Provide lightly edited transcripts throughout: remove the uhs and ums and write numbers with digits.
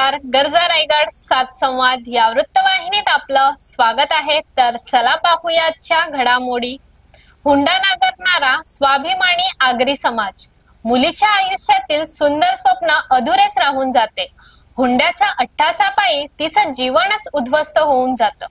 नमस्कार, गरजा रायगड सात संवाद या वृत्तवाहिनीत आपलं स्वागत आहे। तर चला पाहूया आजच्या घडामोडी। हुंडा नाकारणारा स्वाभिमानी आगरी समाज, मुलीच्या आयुष्यातील सुंदर स्वप्न अधुरेच राहून जाते। हुंड्याच्या अट्टासापायी तिचं जीवनच उद्ध्वस्त होऊन जातं।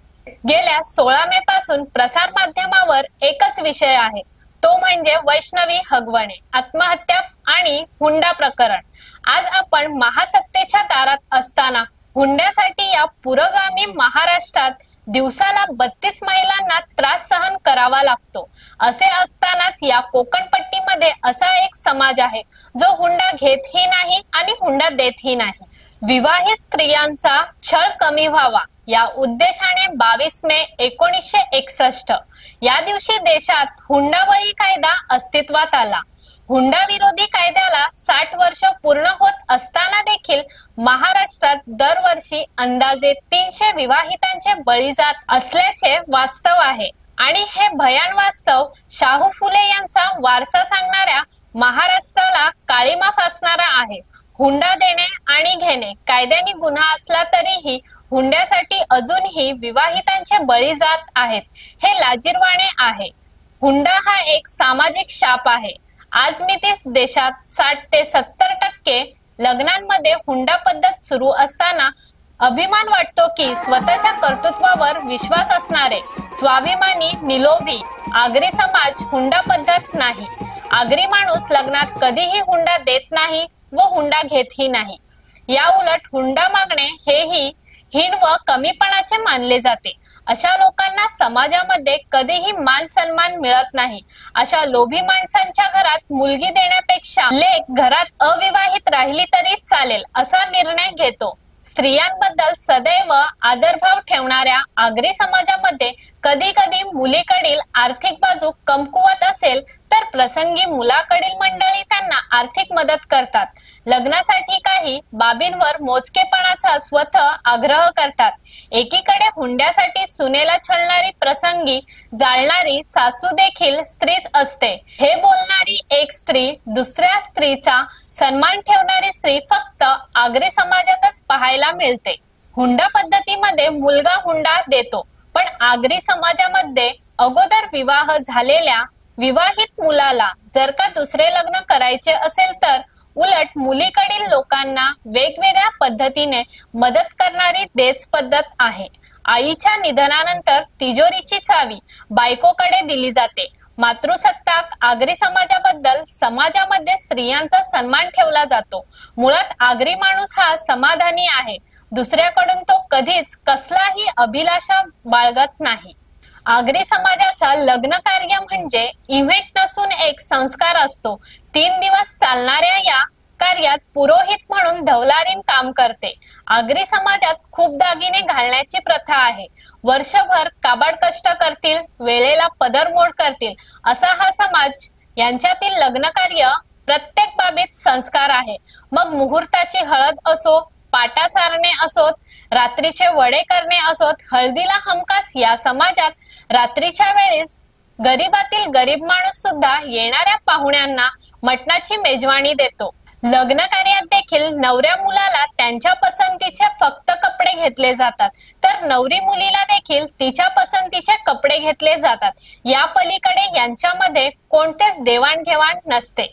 गेल्या 16 मे पासून प्रसार माध्यमावर एकच विषय आहे, तो म्हणजे वैष्णवी हगवणे आत्महत्या आणि हुंडा प्रकरण। आज आपण महासत्तेच्या दारात असताना हुंड्यासाठी या पुरोगामी महाराष्ट्रात दिवसाला 32 महिलांना त्रास सहन करावा लागतो। असे असतानाच या कोकणपट्टीमध्ये असा एक समाज आहे जो हुंडा घेतही नाही आणि हुंडा देतही नाही। विवाहित स्त्रियांचा छळ कमी व्हावा या उद्देशाने 22 मे 1961 या दिवशी देशात हुंडाबळी कायदा अस्तित्वात आला। हुंडा विरोधी कायद्याला 60 वर्ष पूर्ण होत असताना देखील महाराष्ट्रात दरवर्षी अंदाजे 300 विवाहितांचे बळी जात असल्याचे वास्तव आहे आणि हे भयान वास्तव शाहू फुले यांचा वारसा सांगणाऱ्या महाराष्ट्राला काळीमा फासणारा आहे। हुंडा देणे आणि घेणे कायद्याने गुन्हा असला तरीही हुंड्यासाठी अजूनही विवाहितांचे बळी जात आहेत, हे लाजिरवाणे आहे। हुंडा हा एक सामाजिक शाप आहे। आज मितीस देशात 60 ते 70% लग्नांमध्ये हुंडा पद्धत सुरू असताना अभिमान वाटतो की स्वतःच्या कर्तृत्वावर विश्वास असणारे स्वाभिमानी निलोभी आगरी समाज हुंडा पद्धत नाही। आगरी माणूस लग्नात कधीही हुंडा देत नाही व हुंडा घेतही नाही। या उलट हुंडा मागणे हेही हीन व कमीपणाचे मानले जाते। अशा लोकांना समाजामध्ये कधीही मान सन्मान मिळत नाही। अशा लोभी माणसांच्या घरात मुलगी देण्यापेक्षा लेक घरात अविवाहित राहिली तरी चालेल असा निर्णय घेतो। स्त्रियांबद्दल सदैव आदरभाव ठेवणाऱ्या आगरी समाजामध्ये कधी कधी मुलीकडील आर्थिक बाजू कमकुवत असेल तर प्रसंगी मुलाकडील मंडळी त्यांना आर्थिक मदत करतात। लग्नासाठी काही बाबींवर मोजकेपणाचा स्वतः आग्रह करतात। एकीकडे हुंड्यासाठी सुनेला छळणारी प्रसंगी जाळणारी सासू देखील स्त्रीच असते। हे बोलणारी एक स्त्री, दुसऱ्या स्त्रीचा सन्मान ठेवणारी स्त्री फक्त आगरी समाजातच पाहायला मिळते। हुंडा पद्धतीमध्ये मुलगा हुंडा देतो, पण आगरी समाजामध्ये अगोदर विवाह झालेल्या विवाहित मुलाला जर का दुसरे लग्न करायचे असेल तर उलट मुलीकडील लोकांना वेगवेगळ्या पद्धतीने मदत करणारी देच पद्धत आहे। आईच्या निधनानंतर तिजोरीची चावी बायकोकडे दिली जाते। मातृसत्ताक आगरी समाजाबद्दल समाजामध्ये स्त्रियांचा सन्मान ठेवला जातो। मुळात आगरी माणूस हा समाधानी आहे, दुसऱ्याकडून तो कधीच कसलाही अभिलाषा बाळगत नाही। आगरी समाजाचा लग्न कार्य म्हणजे इव्हेंट नसून एक संस्कार असतो। 3 दिवस चालणाऱ्या या कार्यात पुरोहित म्हणून धवलारीन काम करते। आगरी समाजात खूप दागिने घालण्याची प्रथा आहे। वर्षभर काबाड कष्ट करतील, वेळेला पदरमोड करतील असा हा समाज। यांच्यातील लग्न कार्य प्रत्येक बाबीत संस्कार आहे। मग मुहूर्ताची हळद असो, पाटा सारणे असोत, रात्रीचे वडे करणे असोत, हळदीला हमखास या समाजात रात्रीच्या वेळेस गरीबातील गरीब माणूस सुद्धा येणाऱ्या पाहुण्यांना मटणाची मेजवानी देतो। लग्न कार्यात देखील नवऱ्या मुलाला त्यांच्या पसंतीचे फक्त कपडे घेतले जातात, तर नवरी मुलीला देखील तिच्या पसंतीचे कपडे घेतले जातात। या पलीकडे यांच्यामध्ये कोणतेच देवाणघेवाण नसते।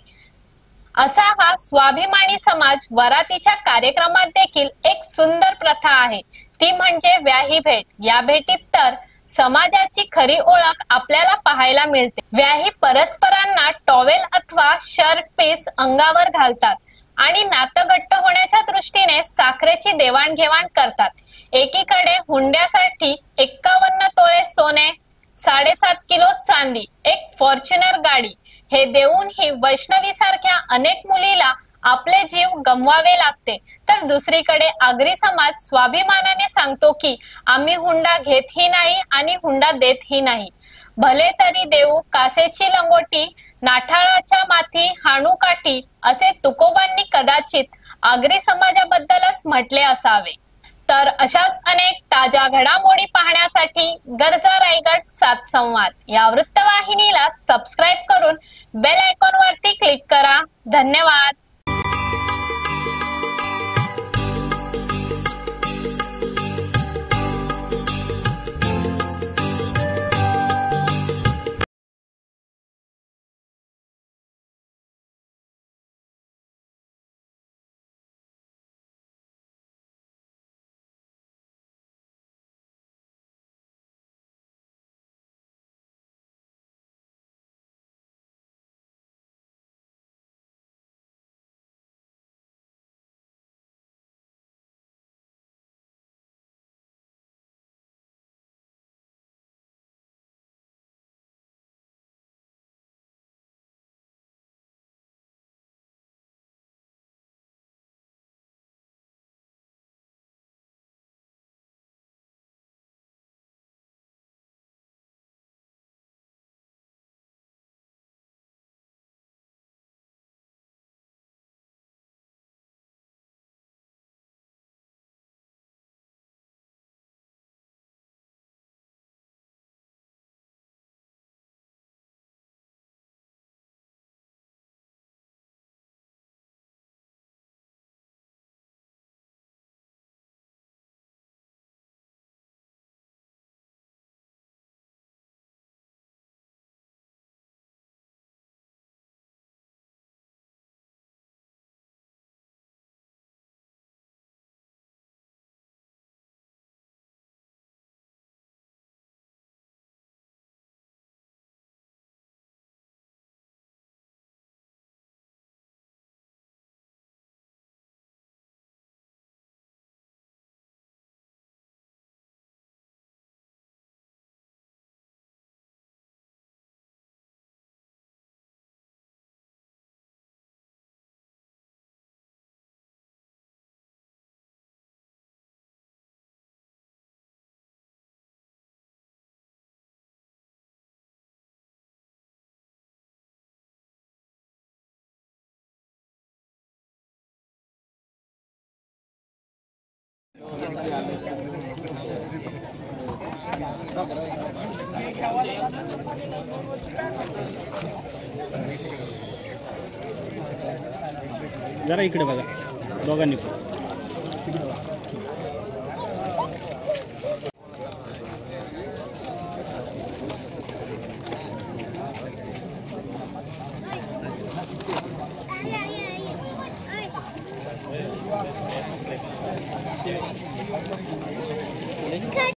असा हा स्वाभिमानी समाज वरातीच्या कार्यक्रमात देखील एक सुंदर प्रथा आहे, ती म्हणजे व्याही भेट। या भेटीत तर समाजाची खरी ओळख आपल्याला पाहायला मिळते। व्याही परस्परांना टॉवेल अथवा शर्ट पीस अंगावर घालतात आणि नातं घट्ट होण्याच्या दृष्टीने साखरेची देवाणघेवाण करतात। एकीकडे हुंड्यासाठी 51 तोळे सोने, 7.5 किलो चांदी, एक फॉर्च्युनर गाडी हे देऊन ही वैष्णवी सारख्या अनेक मुलीला आपले जीव गमवावे लागते, तर दुसरीकडे आगरी समाज स्वाभिमानाने सांगतो की आम्ही हुंडा घेतही नाही आणि हुंडा देतही नाही। भले तरी देऊ कासेची लंगोटी, नाठाळाच्या माथी हाणू काठी असे तुकोबांनी कदाचित आगरी समाजाबद्दलच म्हटले असावे। तर अशाच अनेक ताज्या घडामोडी पाहण्यासाठी गरजा रायगड सात संवाद या वृत्तवाहिनीला सबस्क्राइब करून बेल आयकॉन वरती क्लिक करा। धन्यवाद। जरा इकडे बघा दोघांनी पण.